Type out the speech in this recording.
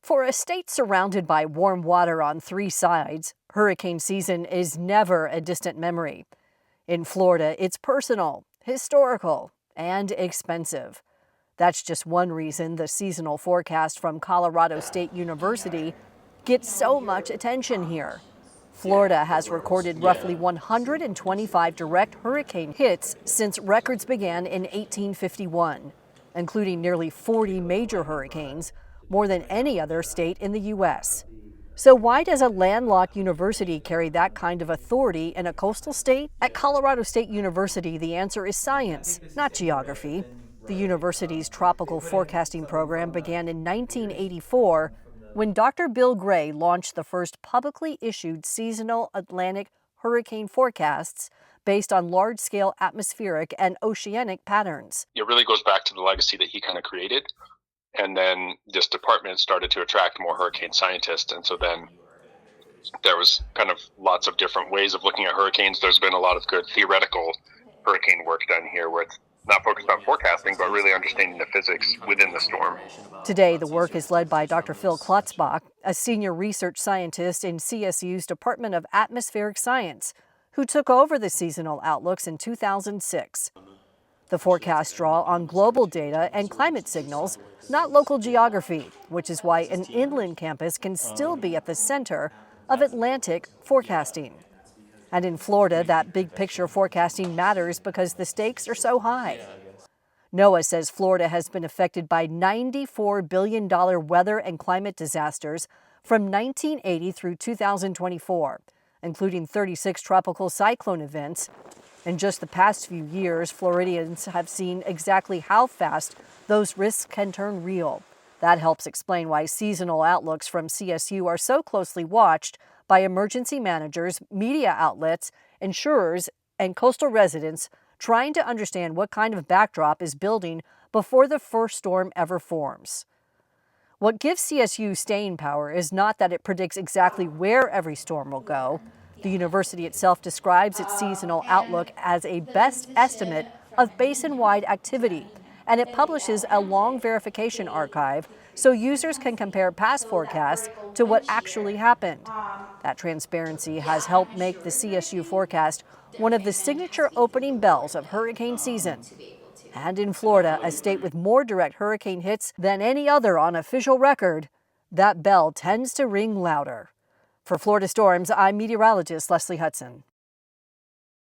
For a state surrounded by warm water on three sides, hurricane season is never a distant memory. In Florida, it's personal, historical, and expensive. That's just one reason the seasonal forecast from Colorado State University gets so much attention here. Florida has recorded roughly 125 direct hurricane hits since records began in 1851, including nearly 40 major hurricanes, more than any other state in the U.S. So why does a landlocked university carry that kind of authority in a coastal state? At Colorado State University, the answer is science, not geography. The university's tropical forecasting program began in 1984 when Dr. Bill Gray launched the first publicly issued seasonal Atlantic hurricane forecasts based on large-scale atmospheric and oceanic patterns. It really goes back to the legacy that he kind of created. And then this department started to attract more hurricane scientists. And so then there was kind of lots of different ways of looking at hurricanes. There's been a lot of good theoretical hurricane work done here where it's not focused on forecasting, but really understanding the physics within the storm. Today, the work is led by Dr. Phil Klotzbach, a senior research scientist in CSU's Department of Atmospheric Science, who took over the seasonal outlooks in 2006. The forecasts draw on global data and climate signals, not local geography, which is why an inland campus can still be at the center of Atlantic forecasting. And in Florida, that big picture forecasting matters because the stakes are so high. NOAA says Florida has been affected by $94 billion weather and climate disasters from 1980 through 2024, including 36 tropical cyclone events. In just the past few years, Floridians have seen exactly how fast those risks can turn real. That helps explain why seasonal outlooks from CSU are so closely watched by emergency managers, media outlets, insurers, and coastal residents trying to understand what kind of backdrop is building before the first storm ever forms. What gives CSU staying power is not that it predicts exactly where every storm will go. The university itself describes its seasonal outlook as a best estimate of basin-wide activity, and it publishes a long verification archive so users can compare past forecasts to what actually happened. That transparency has helped make the CSU forecast one of the signature opening bells of hurricane season. And in Florida, a state with more direct hurricane hits than any other on official record, that bell tends to ring louder. For Florida Storms, I'm meteorologist Leslie Hudson.